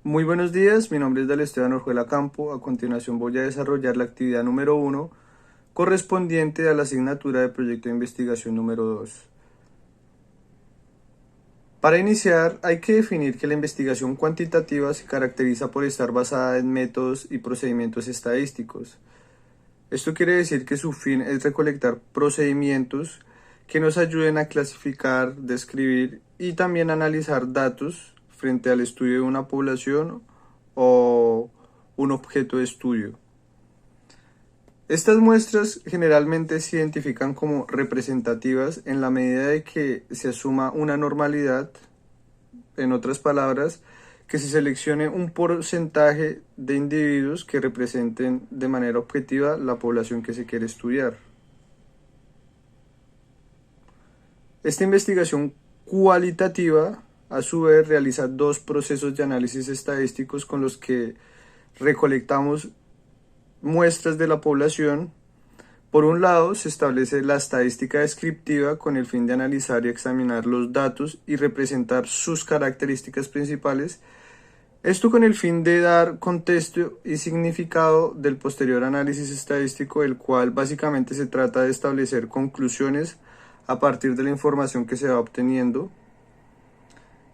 Muy buenos días, mi nombre es Esteban Orjuela Campo. A continuación voy a desarrollar la actividad número 1 correspondiente a la asignatura de proyecto de investigación número 2. Para iniciar, hay que definir que la investigación cuantitativa se caracteriza por estar basada en métodos y procedimientos estadísticos. Esto quiere decir que su fin es recolectar procedimientos que nos ayuden a clasificar, describir y también analizar datos frente al estudio de una población o un objeto de estudio. Estas muestras generalmente se identifican como representativas en la medida de que se asuma una normalidad, en otras palabras, que se seleccione un porcentaje de individuos que representen de manera objetiva la población que se quiere estudiar. Esta investigación cualitativa, a su vez, realiza dos procesos de análisis estadísticos con los que recolectamos muestras de la población. Por un lado, se establece la estadística descriptiva con el fin de analizar y examinar los datos y representar sus características principales. Esto con el fin de dar contexto y significado del posterior análisis estadístico, el cual básicamente se trata de establecer conclusiones a partir de la información que se va obteniendo.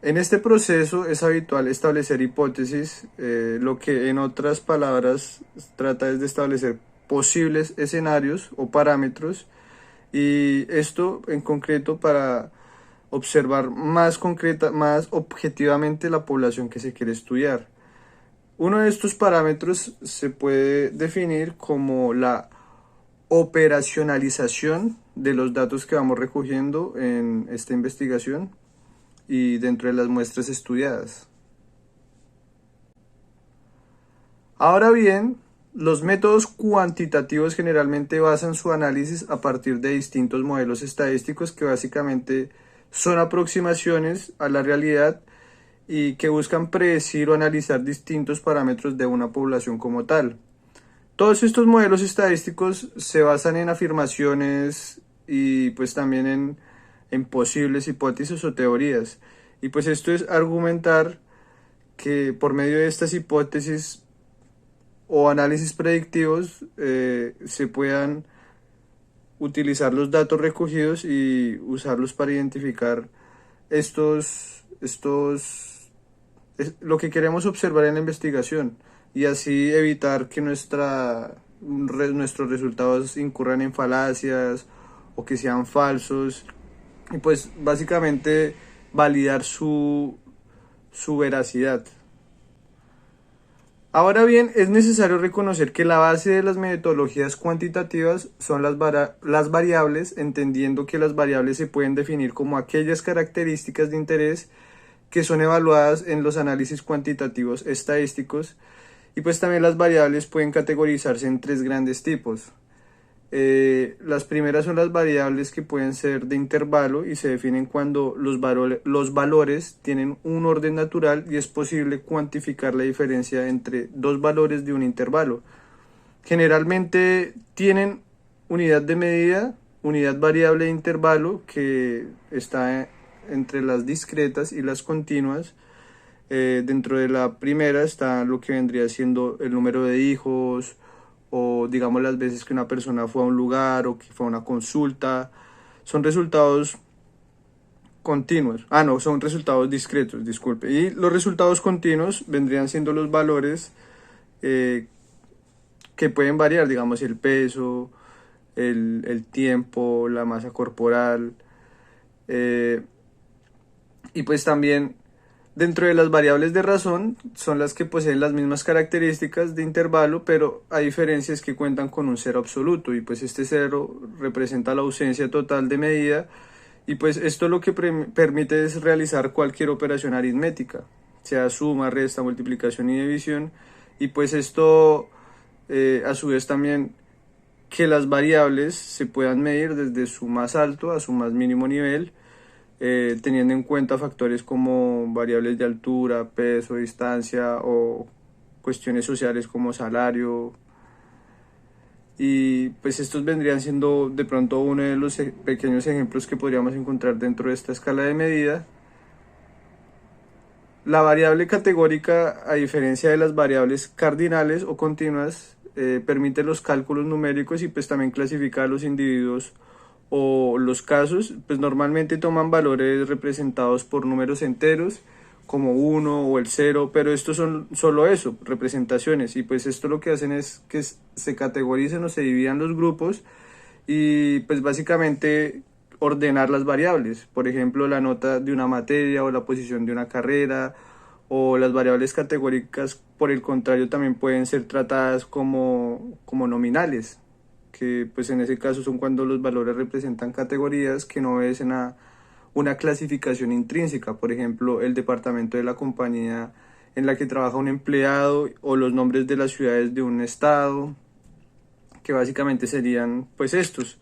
En este proceso es habitual establecer hipótesis, lo que en otras palabras trata es de establecer posibles escenarios o parámetros, y esto en concreto para observar más objetivamente la población que se quiere estudiar. Uno de estos parámetros se puede definir como la operacionalización de los datos que vamos recogiendo en esta investigación y dentro de las muestras estudiadas. Ahora bien, los métodos cuantitativos generalmente basan su análisis a partir de distintos modelos estadísticos que básicamente son aproximaciones a la realidad y que buscan predecir o analizar distintos parámetros de una población como tal. Todos estos modelos estadísticos se basan en afirmaciones y pues también en posibles hipótesis o teorías. Y pues esto es argumentar que por medio de estas hipótesis o análisis predictivos se puedan utilizar los datos recogidos y usarlos para identificar lo que queremos observar en la investigación, y así evitar que nuestros resultados incurran en falacias o que sean falsos, y pues básicamente validar su veracidad. Ahora bien, es necesario reconocer que la base de las metodologías cuantitativas son las variables, entendiendo que las variables se pueden definir como aquellas características de interés que son evaluadas en los análisis cuantitativos estadísticos, y pues también las variables pueden categorizarse en tres grandes tipos. Las primeras son las variables que pueden ser de intervalo y se definen cuando los valores tienen un orden natural y es posible cuantificar la diferencia entre dos valores de un intervalo. Generalmente tienen unidad de medida, unidad variable de intervalo, que está entre las discretas y las continuas. Dentro de la primera está lo que vendría siendo el número de hijos, o digamos las veces que una persona fue a un lugar o que fue a una consulta. Son resultados continuos. No, son resultados discretos, disculpe. Y los resultados continuos vendrían siendo los valores que pueden variar, digamos el peso, el tiempo, la masa corporal. Y pues también dentro de las variables de razón son las que poseen las mismas características de intervalo, pero a diferencia es que cuentan con un cero absoluto, y pues este cero representa la ausencia total de medida, y pues esto lo que permite es realizar cualquier operación aritmética, sea suma, resta, multiplicación y división, y pues esto a su vez también que las variables se puedan medir desde su más alto a su más mínimo nivel, teniendo en cuenta factores como variables de altura, peso, distancia o cuestiones sociales como salario. Y pues estos vendrían siendo de pronto uno de los pequeños ejemplos que podríamos encontrar dentro de esta escala de medida. La variable categórica, a diferencia de las variables cardinales o continuas, permite los cálculos numéricos y pues también clasifica a los individuos o los casos, pues normalmente toman valores representados por números enteros como uno o el cero, pero estos son solo eso, representaciones, y pues esto lo que hacen es que se categoricen o se dividan los grupos y pues básicamente ordenar las variables, por ejemplo la nota de una materia o la posición de una carrera, o las variables categóricas por el contrario también pueden ser tratadas como nominales, que pues en ese caso son cuando los valores representan categorías que no obedecen a una clasificación intrínseca, por ejemplo el departamento de la compañía en la que trabaja un empleado o los nombres de las ciudades de un estado, que básicamente serían pues estos.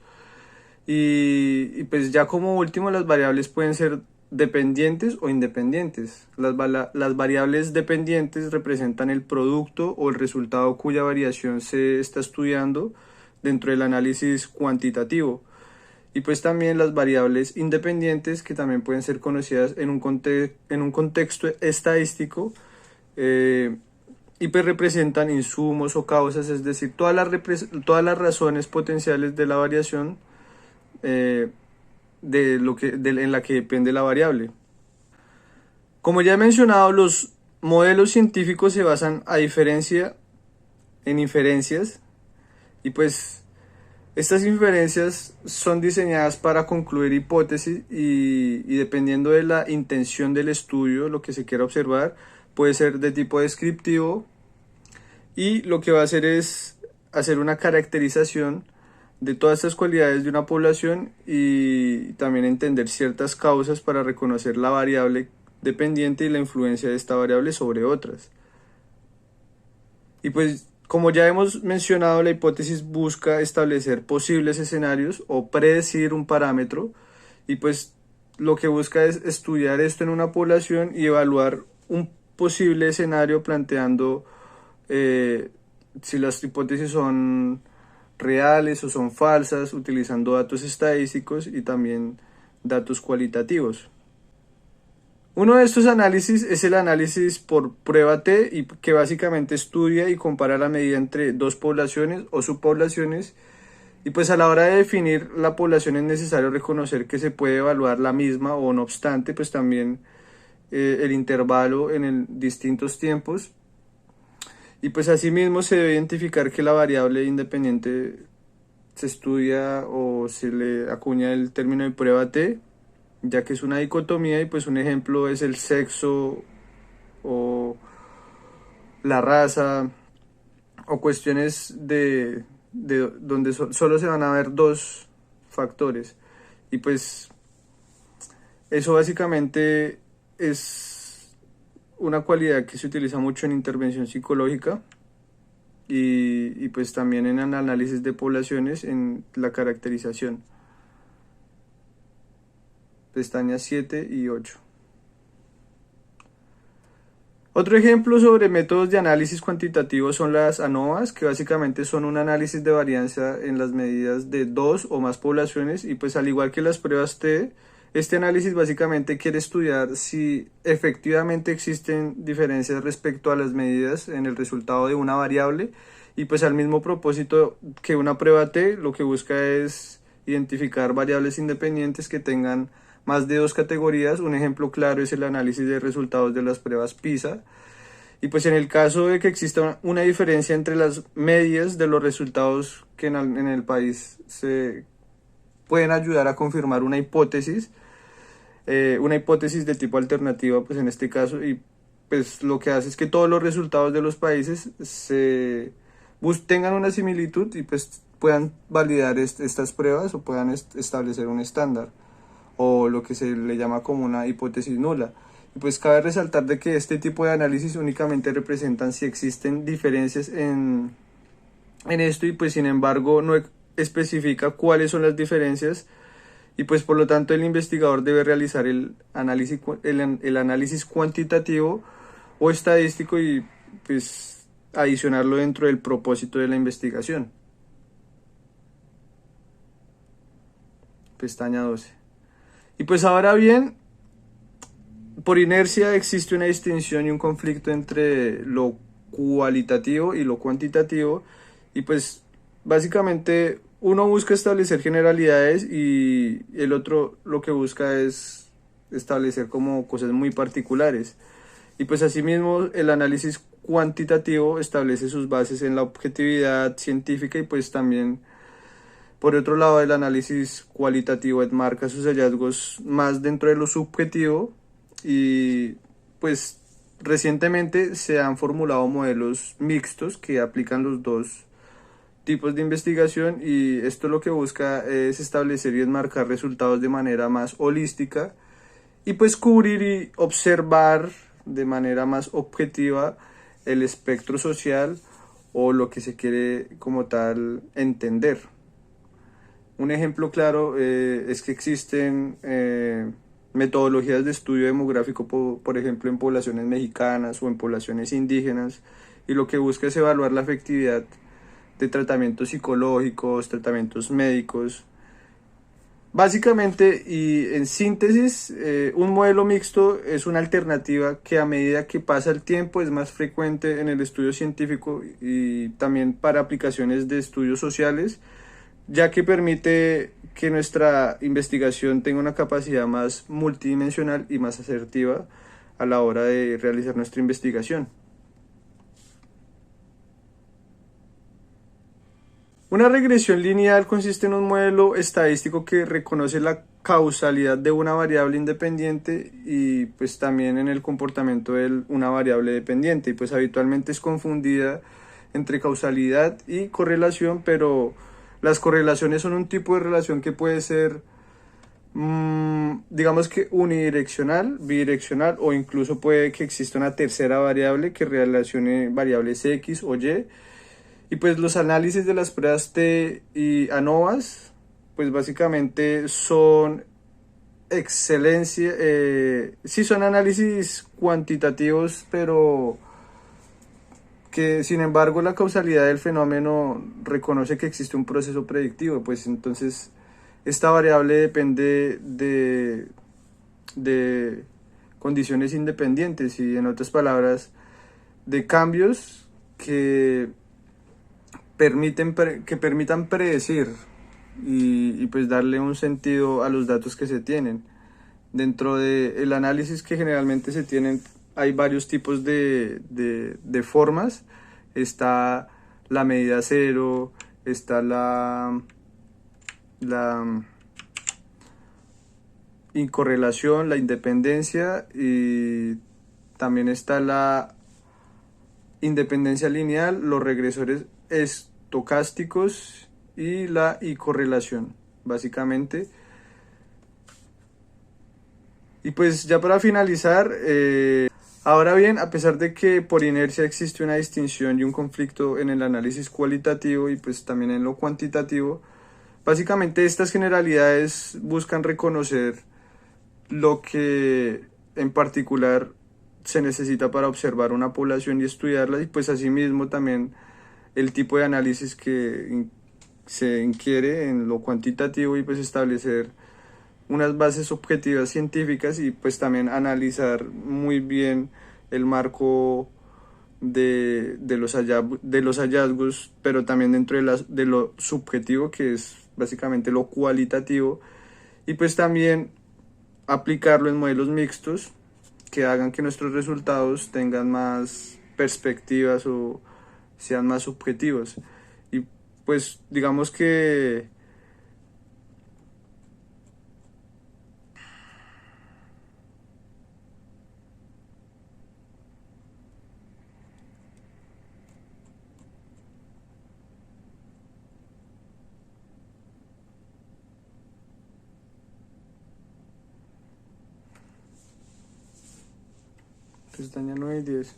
Y pues ya como último las variables pueden ser dependientes o independientes. Las variables dependientes representan el producto o el resultado cuya variación se está estudiando dentro del análisis cuantitativo. Y pues también las variables independientes que también pueden ser conocidas en un contexto estadístico, eh, y pues representan insumos o causas, es decir, todas las razones potenciales de la variación, eh, en la que depende la variable. Como ya he mencionado, los modelos científicos se basan en inferencias, y pues estas inferencias son diseñadas para concluir hipótesis y dependiendo de la intención del estudio, lo que se quiera observar, puede ser de tipo descriptivo, y lo que va a hacer es hacer una caracterización de todas estas cualidades de una población y también entender ciertas causas para reconocer la variable dependiente y la influencia de esta variable sobre otras. Y pues como ya hemos mencionado, la hipótesis busca establecer posibles escenarios o predecir un parámetro, y pues lo que busca es estudiar esto en una población y evaluar un posible escenario planteando eh, si las hipótesis son reales o son falsas, utilizando datos estadísticos y también datos cualitativos. Uno de estos análisis es el análisis por prueba T, y que básicamente estudia y compara la medida entre dos poblaciones o subpoblaciones, y pues a la hora de definir la población es necesario reconocer que se puede evaluar la misma o no obstante pues también el intervalo distintos tiempos, y pues asimismo se debe identificar que la variable independiente se estudia o se le acuña el término de prueba T, ya que es una dicotomía, y pues un ejemplo es el sexo o la raza o cuestiones de donde solo se van a ver dos factores. Y pues eso básicamente es una cualidad que se utiliza mucho en intervención psicológica y pues también en el análisis de poblaciones en la caracterización. Pestañas 7 y 8. Otro ejemplo sobre métodos de análisis cuantitativo son las ANOVAs, que básicamente son un análisis de varianza en las medidas de dos o más poblaciones, y pues al igual que las pruebas T, este análisis básicamente quiere estudiar si efectivamente existen diferencias respecto a las medidas en el resultado de una variable, y pues al mismo propósito que una prueba T, lo que busca es identificar variables independientes que tengan más de dos categorías. Un ejemplo claro es el análisis de resultados de las pruebas PISA. Y pues en el caso de que exista una diferencia entre las medias de los resultados que en el país se pueden ayudar a confirmar una hipótesis de tipo alternativa, pues en este caso, y pues lo que hace es que todos los resultados de los países tengan una similitud y pues puedan validar estas pruebas o puedan establecer un estándar, o lo que se le llama como una hipótesis nula. Y pues cabe resaltar de que este tipo de análisis únicamente representan si existen diferencias en esto, y pues sin embargo no especifica cuáles son las diferencias, y pues por lo tanto el investigador debe realizar el análisis cuantitativo o estadístico y pues adicionarlo dentro del propósito de la investigación. Pestaña 12. Y pues ahora bien, por inercia existe una distinción y un conflicto entre lo cualitativo y lo cuantitativo, y pues básicamente uno busca establecer generalidades y el otro lo que busca es establecer como cosas muy particulares. Y pues asimismo el análisis cuantitativo establece sus bases en la objetividad científica, y pues también por otro lado el análisis cualitativo enmarca sus hallazgos más dentro de lo subjetivo. Y pues recientemente se han formulado modelos mixtos que aplican los dos tipos de investigación, y esto lo que busca es establecer y enmarcar resultados de manera más holística y pues cubrir y observar de manera más objetiva el espectro social o lo que se quiere como tal entender. Un ejemplo claro es que existen metodologías de estudio demográfico, por ejemplo, en poblaciones mexicanas o en poblaciones indígenas, y lo que busca es evaluar la efectividad de tratamientos psicológicos, tratamientos médicos. Básicamente y en síntesis, un modelo mixto es una alternativa que a medida que pasa el tiempo es más frecuente en el estudio científico y también para aplicaciones de estudios sociales, ya que permite que nuestra investigación tenga una capacidad más multidimensional y más asertiva a la hora de realizar nuestra investigación. Una regresión lineal consiste en un modelo estadístico que reconoce la causalidad de una variable independiente y pues también en el comportamiento de una variable dependiente, y pues habitualmente es confundida entre causalidad y correlación, pero las correlaciones son un tipo de relación que puede ser digamos que unidireccional, bidireccional, o incluso puede que exista una tercera variable que relacione variables X o Y. Y pues los análisis de las pruebas T y ANOVAs, pues básicamente son excelencia, sí son análisis cuantitativos, pero que sin embargo la causalidad del fenómeno reconoce que existe un proceso predictivo, pues entonces esta variable depende de condiciones independientes y en otras palabras de cambios que permitan predecir y pues darle un sentido a los datos que se tienen. Dentro del análisis que generalmente se tienen hay varios tipos de formas. Está la medida cero, está la incorrelación, la independencia, y también está la independencia lineal, los regresores estocásticos y la incorrelación, básicamente. Y pues ya para finalizar, ahora bien, a pesar de que por inercia existe una distinción y un conflicto en el análisis cualitativo y pues también en lo cuantitativo, básicamente estas generalidades buscan reconocer lo que en particular se necesita para observar una población y estudiarla, y pues asimismo también el tipo de análisis que se inquiere en lo cuantitativo, y pues establecer unas bases objetivas científicas y pues también analizar muy bien el marco de los hallazgos, pero también dentro de lo subjetivo, que es básicamente lo cualitativo, y pues también aplicarlo en modelos mixtos que hagan que nuestros resultados tengan más perspectivas o sean más subjetivos. Y pues digamos que pestaña 9 y 10.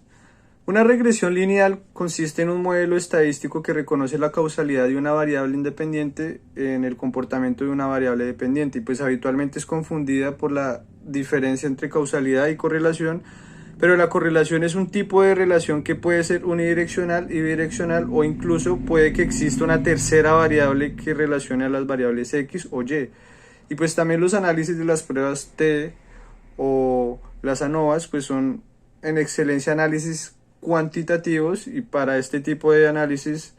Una regresión lineal consiste en un modelo estadístico que reconoce la causalidad de una variable independiente en el comportamiento de una variable dependiente, y pues habitualmente es confundida por la diferencia entre causalidad y correlación, pero la correlación es un tipo de relación que puede ser unidireccional y bidireccional, o incluso puede que exista una tercera variable que relacione a las variables X o Y. Y pues también los análisis de las pruebas T o Las ANOVAs pues son en excelencia análisis cuantitativos, y para este tipo de análisis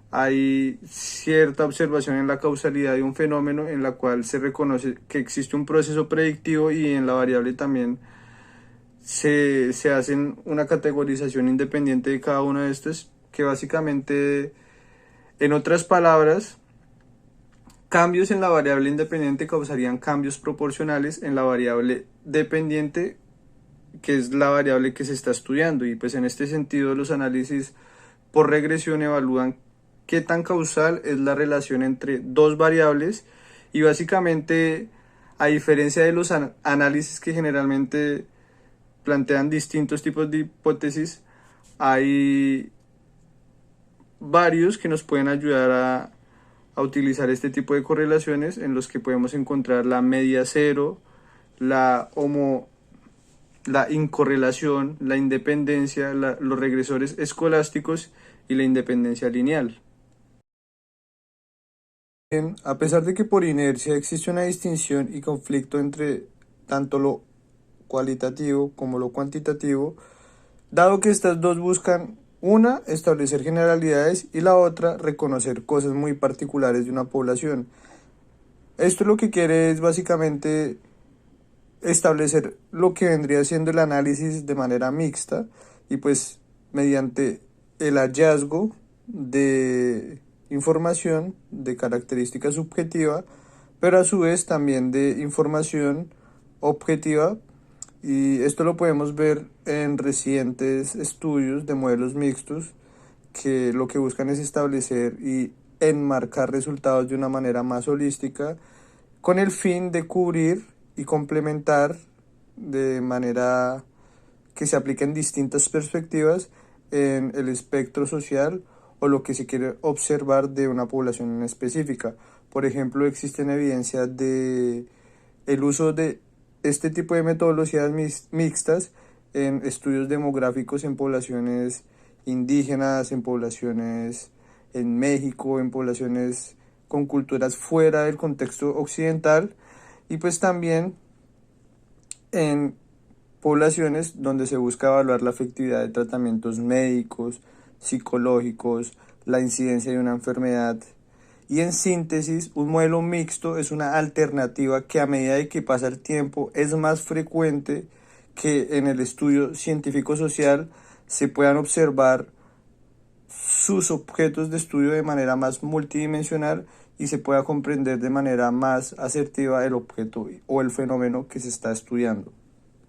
hay cierta observación en la causalidad de un fenómeno en la cual se reconoce que existe un proceso predictivo, y en la variable también se hacen una categorización independiente de cada una de estas, que básicamente, en otras palabras, cambios en la variable independiente causarían cambios proporcionales en la variable dependiente, que es la variable que se está estudiando. Y pues en este sentido los análisis por regresión evalúan qué tan causal es la relación entre dos variables, y básicamente, a diferencia de los análisis que generalmente plantean distintos tipos de hipótesis, hay varios que nos pueden ayudar a utilizar este tipo de correlaciones, en los que podemos encontrar la media cero, la la incorrelación, la independencia, los regresores escolásticos y la independencia lineal. Bien, a pesar de que por inercia existe una distinción y conflicto entre tanto lo cualitativo como lo cuantitativo, dado que estas dos buscan, una, establecer generalidades, y la otra, reconocer cosas muy particulares de una población. Esto lo que quiere es básicamente establecer lo que vendría siendo el análisis de manera mixta, y pues mediante el hallazgo de información de característica subjetiva, pero a su vez también de información objetiva. Y esto lo podemos ver en recientes estudios de modelos mixtos, que lo que buscan es establecer y enmarcar resultados de una manera más holística, con el fin de cubrir y complementar de manera que se apliquen distintas perspectivas en el espectro social, o lo que se quiere observar de una población en específica. Por ejemplo, existen evidencias de el uso de este tipo de metodologías mixtas en estudios demográficos en poblaciones indígenas, en poblaciones en México, en poblaciones con culturas fuera del contexto occidental, y pues también en poblaciones donde se busca evaluar la efectividad de tratamientos médicos, psicológicos, la incidencia de una enfermedad. Y en síntesis, un modelo mixto es una alternativa que, a medida de que pasa el tiempo, es más frecuente que en el estudio científico-social se puedan observar sus objetos de estudio de manera más multidimensional, y se pueda comprender de manera más asertiva el objeto o el fenómeno que se está estudiando.